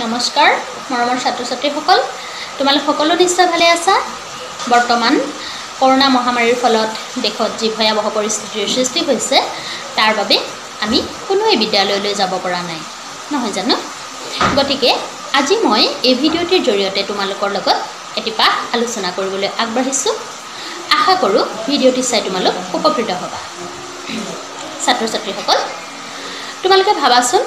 নমস্কাৰ মৰমৰ ছাত্ৰ ছাত্ৰীসকল তোমালোক সকলো নিশ্চয় ভালে আছা বৰ্তমান কৰোনা মহামাৰীৰ ফলত দেশত যি ভয়াৱহ পৰিস্থিতিৰ সৃষ্টি হৈছে তাৰ বাবে আমি কোনোৱে বিদ্যালয়লৈ যাব পৰা নাই নহয় জানো গতিকে আজি মই এই ভিডিঅ'টিৰ জৰিয়তে তোমালোকৰ লগত এটি পাঠ আলোচনা কৰিবলৈ আগবাঢ়িছো আশা কৰোঁ ভিডিঅ'টি চাই তোমালোক উপকৃত হ'বা ছাত্ৰ ছাত্ৰীসকল তোমালোকে ভাবাচোন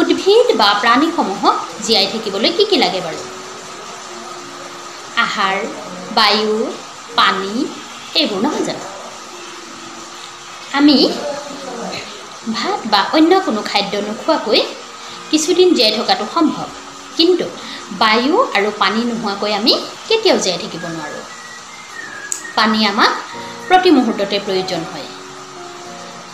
উদ্ভিদ বা প্ৰাণীসমূহক জীয়াই থাকিবলৈ কি লাগে বাৰু আহাৰ বায়ু পানী এইবোৰ নহয় জানো আমি ভাত বা অন্য কোনো খাদ্য নোখোৱাকৈ কিছুদিন জীয়াই থকাটো সম্ভৱ কিন্তু বায়ু আৰু পানী নোহোৱাকৈ আমি কেতিয়াও জীয়াই থাকিব নোৱাৰো পানী আমাক প্ৰতি মুহূৰ্ততে প্ৰয়োজন হয়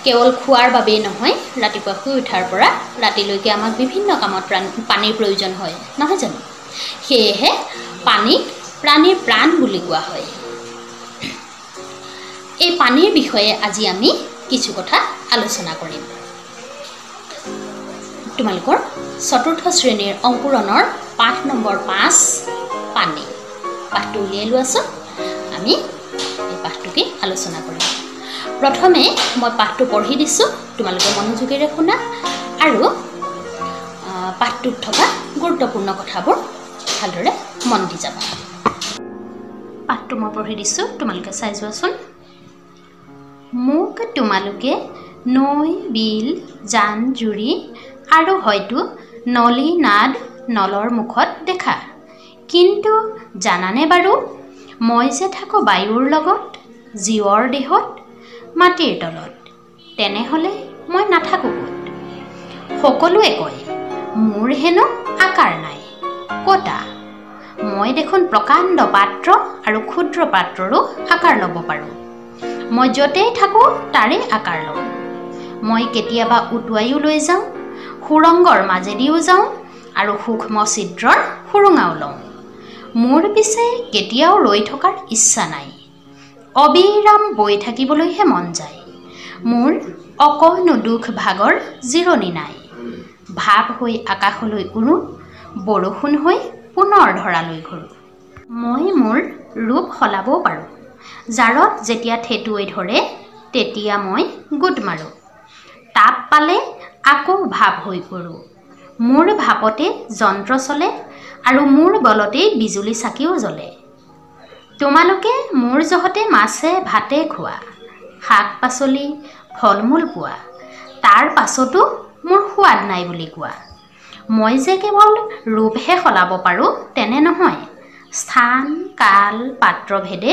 কেৱল খোৱাৰ বাবেই নহয় ৰাতিপুৱা শুই উঠাৰ পৰা ৰাতিলৈকে আমাক বিভিন্ন কামত পানীৰ প্ৰয়োজন হয় নহয় জানো সেয়েহে পানী প্ৰাণীৰ প্ৰাণ বুলি কোৱা হয় এই পানীৰ বিষয়ে আজি আমি কিছু কথা আলোচনা কৰিম তোমালোকৰ চতুৰ্থ শ্ৰেণীৰ অংকুৰণৰ পাঠ নম্বৰ 5 পানী পাঠটো উলিয়াই লোৱাচোন আমি এই পাঠটোকে আলোচনা কৰিম প্ৰথমে মই পাঠটো পঢ়ি দিছো তোমালোকে মনোযোগেৰে শুনা আৰু পাঠটোত থকা গুৰুত্বপূৰ্ণ কথাবোৰ ভালদৰে মন দি যাবা পাঠটো মই পঢ়ি দিছো তোমালোকে চাই যোৱাচোন মোক তোমালোকে নৈ বিল জান জুৰি আৰু হয়তো নলী নাদ নলৰ মুখত দেখা কিন্তু জানানে বাৰু মই যে থাকো বায়ুৰ লগত জীৱৰ দেহত মাটিৰ তলত তেনেহলে মই নাথাকো ক'ত সকলোৱে কয় মোৰ হেনো আকাৰ নাই কটা মই দেখোন প্ৰকাণ্ড পাত্ৰ আৰু ক্ষুদ্ৰ পাত্ৰৰো আকাৰ ল'ব পাৰোঁ মই য'তেই থাকো তাৰে আকাৰ লওঁ মই কেতিয়াবা উটুৱাইও লৈ যাওঁ সুৰংগৰ মাজেদিও যাওঁ আৰু সূক্ষ্ম ছিদ্ৰৰ সুৰুঙাও লওঁ মোৰ পিছে কেতিয়াও ৰৈ থকাৰ ইচ্ছা নাই অবিৰাম বৈ থাকিবলৈহে মন যায় মোৰ অকণো দুখ ভাগৰ জিৰণি নাই ভাৱ হৈ আকাশলৈ উৰো বৰষুণ হৈ পুনৰ ধৰালৈ ঘূৰো মই মোৰ ৰূপ সলাবও পাৰোঁ জাৰত যেতিয়া ঠেটুৱাই ধৰে তেতিয়া মই গোট মাৰোঁ তাপ পালে আকৌ ভাৱ হৈ পৰোঁ মোৰ ভাপতে যন্ত্ৰ চলে আৰু মোৰ বলতেই বিজুলী চাকিও জ্বলে তোমালোকে মোৰ জহতে মাছে ভাতে খোৱা শাক পাচলি ফল মূল পোৱা তাৰ পাছতো মোৰ সোৱাদ নাই বুলি কোৱা মই যে কেৱল ৰূপহে সলাব পাৰোঁ তেনে নহয় স্থান কাল পাত্ৰভেদে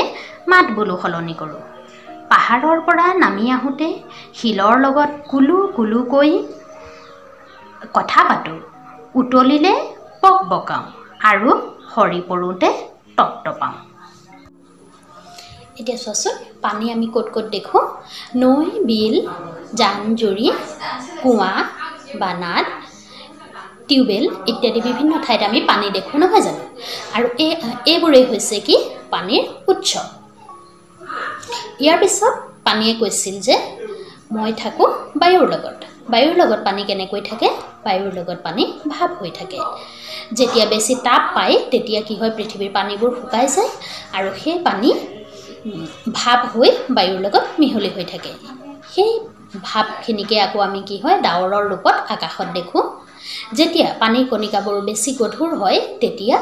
মাত বোলো সলনি কৰোঁ পাহাৰৰ পৰা নামি আহোঁতে শিলৰ লগত কুলু কুলুকৈ কথা পাতোঁ উতলিলে পক বকাওঁ আৰু সৰি পৰোঁতে টপটপাওঁ এতিয়া চোৱাচোন পানী আমি ক'ত ক'ত দেখোঁ নৈ বিল জান জুৰি কুঁৱা বা নাদ টিউবেল ইত্যাদি বিভিন্ন ঠাইত আমি পানী দেখোঁ নহয় জানো আৰু এইবোৰেই হৈছে কি পানীৰ উৎস ইয়াৰ পিছত পানীয়ে কৈছিল যে মই থাকোঁ বায়ুৰ লগত পানী কেনেকৈ থাকে বায়ুৰ লগত পানী ভাৱ হৈ থাকে যেতিয়া বেছি তাপ পায় তেতিয়া কি হয় পৃথিৱীৰ পানীবোৰ শুকাই যায় আৰু সেই পানী ভাৱ হৈ বায়ুৰ লগত মিহলি হৈ থাকে সেই ভাৱখিনিকে আকৌ আমি কি হয় ডাৱৰৰ ৰূপত আকাশত দেখোঁ যেতিয়া পানীৰ কণিকাবোৰ বেছি গধুৰ হয় তেতিয়া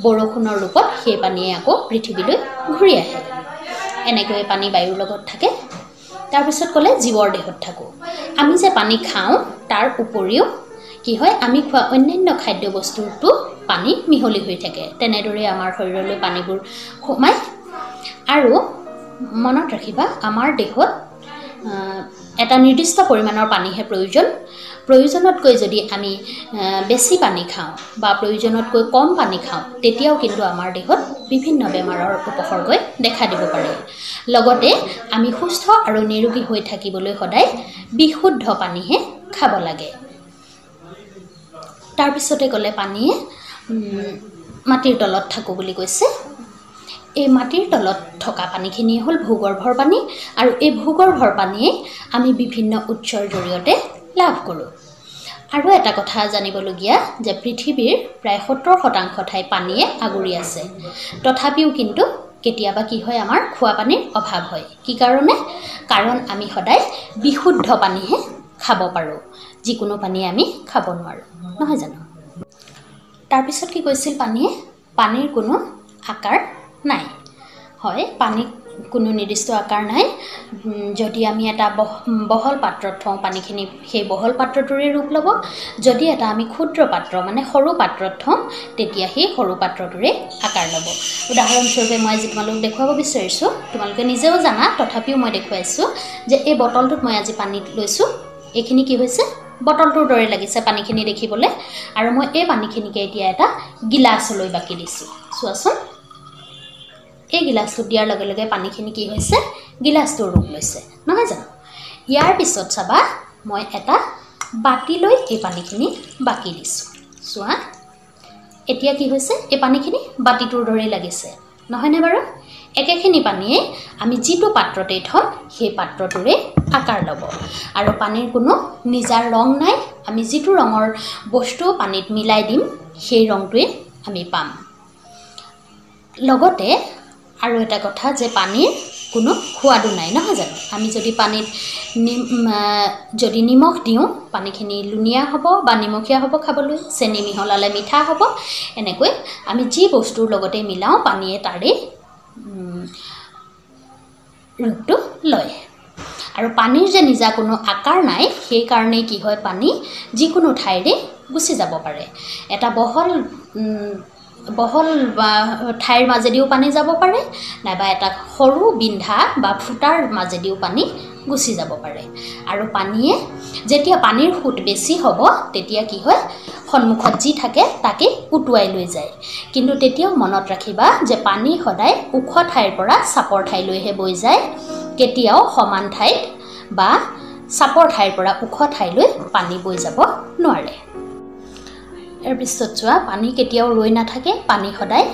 বৰষুণৰ ৰূপত সেই পানীয়ে আকৌ পৃথিৱীলৈ ঘূৰি আহে এনেকৈ পানী বায়ুৰ লগত থাকে তাৰপিছত ক'লে জীৱৰ দেহত থাকোঁ আমি যে পানী খাওঁ তাৰ উপৰিও কি হয় আমি খোৱা অন্যান্য খাদ্যবস্তুটো পানী মিহলি হৈ থাকে তেনেদৰে আমাৰ শৰীৰলৈ পানীবোৰ সোমায় আৰু মনত ৰাখিবা আমাৰ দেহত এটা নিৰ্দিষ্ট পৰিমাণৰ পানীহে প্ৰয়োজনতকৈ যদি আমি বেছি পানী খাওঁ বা প্ৰয়োজনতকৈ কম পানী খাওঁ তেতিয়াও কিন্তু আমাৰ দেহত বিভিন্ন বেমাৰৰ উপসৰ্গই দেখা দিব পাৰে লগতে আমি সুস্থ আৰু নিৰোগী হৈ থাকিবলৈ সদায় বিশুদ্ধ পানীহে খাব লাগে তাৰপিছতে ক'লে পানীয়ে মাটিৰ তলত থাকোঁ বুলি কৈছে এই মাটিৰ তলত থকা পানীখিনি হ'ল ভূগৰ্ভৰ পানী আৰু এই ভূগৰ্ভৰ পানীয়ে আমি বিভিন্ন উৎসৰ জৰিয়তে লাভ কৰোঁ আৰু এটা কথা জানিবলগীয়া যে পৃথিৱীৰ প্ৰায় 70% ঠাই পানীয়ে আগুৰি আছে তথাপিও কিন্তু কেতিয়াবা কি হয় আমাৰ খোৱা পানীৰ অভাৱ হয় কি কাৰণে কাৰণ আমি সদায় বিশুদ্ধ পানীহে খাব পাৰোঁ যিকোনো পানী আমি খাব নোৱাৰোঁ নহয় জানো তাৰ পিছত কি কৈছিল পানীৰ কোনো আকাৰ নাই হয় পানী কোনো নিৰ্দিষ্ট আকাৰ নাই যদি আমি এটা বহল পাত্ৰত থওঁ পানীখিনি সেই বহল পাত্ৰটোৰে ৰূপ ল'ব যদি এটা আমি ক্ষুদ্ৰ পাত্ৰ মানে সৰু পাত্ৰত থওঁ তেতিয়া সেই সৰু পাত্ৰটোৰে আকাৰ ল'ব উদাহৰণস্বৰূপে মই আজি তোমালোকক দেখুৱাব বিচাৰিছোঁ তোমালোকে নিজেও জানা তথাপিও মই দেখুৱাইছোঁ যে এই বটলটোত মই আজি পানী লৈছোঁ এইখিনি কি হৈছে বটলটোৰ দৰে লাগিছে পানীখিনি দেখিবলৈ আৰু মই এই পানীখিনিকে এতিয়া এটা গিলাচলৈ বাকি দিছোঁ চোৱাচোন এই গিলাচটো দিয়াৰ লগে লগে পানীখিনি কি হৈছে গিলাচটোৰ ৰূপ লৈছে নহয় জানো ইয়াৰ পিছত চাবা মই এটা বাতি লৈ এই পানীখিনি বাকি দিছোঁ চোৱা এতিয়া কি হৈছে এই পানীখিনি বাতিটোৰ দৰে লাগিছে নহয়নে বাৰু একেখিনি পানীয়ে আমি যিটো পাত্ৰতে থম সেই পাত্ৰটোৰে আকাৰ ল'ব আৰু পানীৰ কোনো নিজা ৰং নাই আমি যিটো ৰঙৰ বস্তু পানীত মিলাই দিম সেই ৰংটোৱে আমি পাম লগতে আৰু এটা কথা যে পানীৰ কোনো সোৱাদো নাই নহয় জানো আমি যদি পানীত যদি নিমখ দিওঁ পানীখিনি লুণীয়া হ'ব বা নিমখীয়া হ'ব খাবলৈ চেনি মিহলালে মিঠা হ'ব এনেকৈ আমি যি বস্তুৰ লগতে মিলাওঁ পানীয়ে তাৰে ৰূপটো লয় আৰু পানীৰ যে নিজা কোনো আকাৰ নাই সেই কাৰণেই কি হয় পানী যিকোনো ঠাইৰে গুচি যাব পাৰে এটা বহল বা ঠাইৰ মাজেদিও পানী যাব পাৰে নাইবা এটা সৰু বিন্ধা বা ফুটাৰ মাজেদিও পানী গুচি যাব পাৰে আৰু পানীয়ে যেতিয়া পানীৰ সুত বেছি হ'ব তেতিয়া কি হয় সন্মুখত যি থাকে তাকে উটুৱাই লৈ যায় কিন্তু তেতিয়াও মনত ৰাখিবা যে পানী সদায় ওখ ঠাইৰ পৰা চাপৰ ঠাইলৈহে বৈ যায় কেতিয়াও সমান ঠাইত বা চাপৰ ঠাইৰ পৰা ওখ ঠাইলৈ পানী বৈ যাব নোৱাৰে ইয়াৰ পিছত চোৱা পানী কেতিয়াও ৰৈ নাথাকে পানী সদায়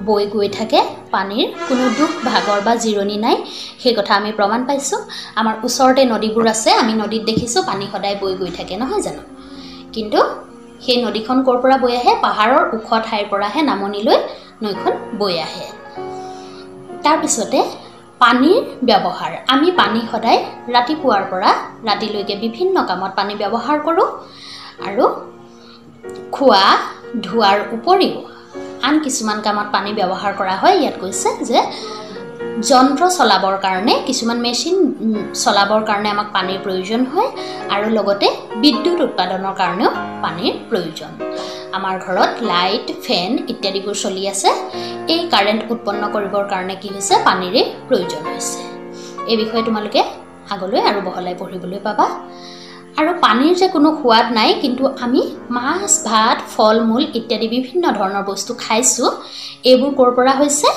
বৈ গৈ থাকে পানীৰ কোনো দুখ ভাগৰ বা জিৰণি নাই সেই কথা আমি প্ৰমাণ পাইছোঁ আমাৰ ওচৰতে নদীবোৰ আছে আমি নদীত দেখিছোঁ পানী সদায় বৈ গৈ থাকে নহয় জানো কিন্তু সেই নদীখন ক'ৰ পৰা বৈ আহে পাহাৰৰ ওখ ঠাইৰ পৰাহে নামনিলৈ নৈখন বৈ আহে তাৰপিছতে পানীৰ ব্যৱহাৰ আমি পানী সদায় ৰাতিপুৱাৰ পৰা ৰাতিলৈকে বিভিন্ন কামত পানী ব্যৱহাৰ কৰোঁ আৰু খোৱা ধোৱাৰ উপৰিও আন কিছুমান কামত পানী ব্যৱহাৰ কৰা হয় ইয়াত কৈছে যে যন্ত্ৰ চলাবৰ কাৰণে কিছুমান মেচিন চলাবৰ কাৰণে আমাক পানীৰ প্ৰয়োজন হয় আৰু লগতে বিদ্যুৎ উৎপাদনৰ কাৰণেও পানীৰ প্ৰয়োজন আমাৰ ঘৰত লাইট ফেন ইত্যাদিবোৰ চলি আছে এই কাৰেণ্ট উৎপন্ন কৰিবৰ কাৰণে কি হৈছে পানীৰে প্ৰয়োজন হৈছে এই বিষয়ে তোমালোকে আগলৈ আৰু বহলাই পঢ়িবলৈ পাবা আৰু পানীৰ যে কোনো সোৱাদ নাই কিন্তু আমি মাছ ভাত ফল মূল ইত্যাদি বিভিন্ন ধৰণৰ বস্তু খাইছোঁ এইবোৰ ক'ৰ পৰা হৈছে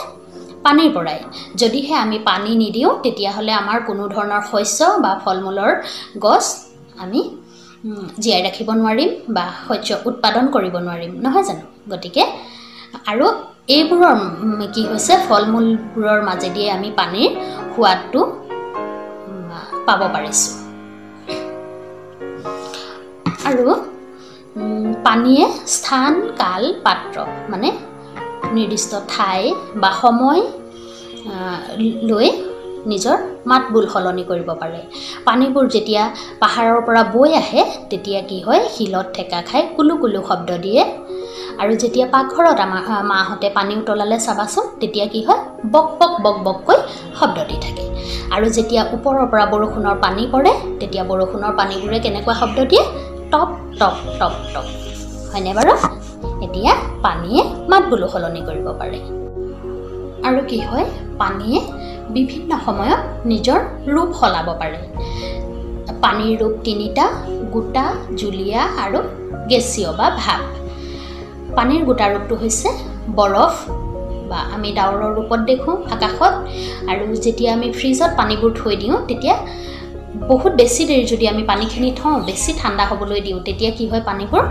পানীৰ পৰাই যদিহে আমি পানী নিদিওঁ তেতিয়াহ'লে আমাৰ কোনো ধৰণৰ শস্য বা ফল মূলৰ গছ আমি জীয়াই ৰাখিব নোৱাৰিম বা শস্য উৎপাদন কৰিব নোৱাৰিম নহয় জানো গতিকে আৰু এইবোৰৰ কি হৈছে ফল মূলবোৰৰ মাজেদিয়ে আমি পানীৰ সোৱাদটো পাব পাৰিছোঁ আৰু পানীয়ে স্থান কাল পাত্ৰ মানে নিৰ্দিষ্ট ঠাই বা সময় লৈ নিজৰ মাতবোল সলনি কৰিব পাৰে পানীবোৰ যেতিয়া পাহাৰৰ পৰা বৈ আহে তেতিয়া কি হয় শিলত ঠেকা খাই কুলু কুলু শব্দ দিয়ে আৰু যেতিয়া পাকঘৰত আমাৰ মাহঁতে পানী উতলালে চাবাচোন তেতিয়া কি হয় বক বক বক বককৈ শব্দ দি থাকে আৰু যেতিয়া ওপৰৰ পৰা বৰষুণৰ পানী পৰে তেতিয়া বৰষুণৰ পানীবোৰে কেনেকুৱা শব্দ দিয়ে টপ টপ টপ টপ হয়নে বাৰু এতিয়া পানীয়ে মাতবোলো সলনি কৰিব পাৰে আৰু কি হয় পানীয়ে বিভিন্ন সময়ত নিজৰ ৰূপ সলাব পাৰে পানীৰ ৰূপ তিনিটা গোটা জুলীয়া আৰু গেছীয় বা ভাপ পানীৰ গোটা ৰূপটো হৈছে বৰফ বা আমি ডাৱৰৰ ৰূপত দেখোঁ আকাশত আৰু যেতিয়া আমি ফ্ৰিজত পানীবোৰ থৈ দিওঁ তেতিয়া বহুত বেছি দেৰি যদি আমি পানীখিনি থওঁ বেছি ঠাণ্ডা হ'বলৈ দিওঁ তেতিয়া কি হয় পানীবোৰ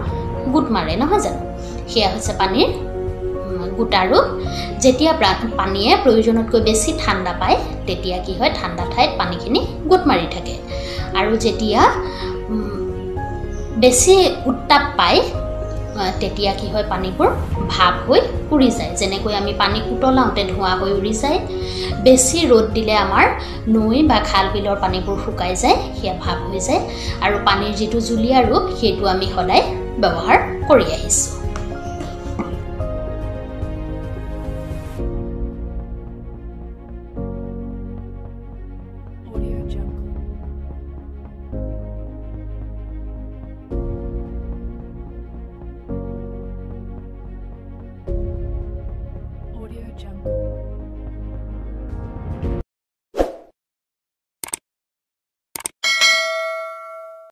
গোট মাৰে নহয় জানো সেয়া হৈছে পানীৰ গোটা ৰূপ যেতিয়া পানীয়ে প্ৰয়োজনতকৈ বেছি ঠাণ্ডা পায় তেতিয়া কি হয় ঠাণ্ডা ঠাইত পানীখিনি গোট মাৰি থাকে আৰু যেতিয়া বেছি উত্তাপ পায় তেতিয়া কি হয় পানীবোৰ ভাপ হৈ উৰি যায় যেনেকৈ আমি পানী উতলাওঁতে ধোঁৱা হৈ উৰি যায় বেছি ৰ'দ দিলে আমাৰ নৈ বা খাল বিলৰ পানীবোৰ শুকাই যায় সেয়া ভাপ হৈ যায় আৰু পানীৰ যিটো জুলীয়া ৰূপ সেইটো আমি সদায় ব্যৱহাৰ কৰি আহিছোঁ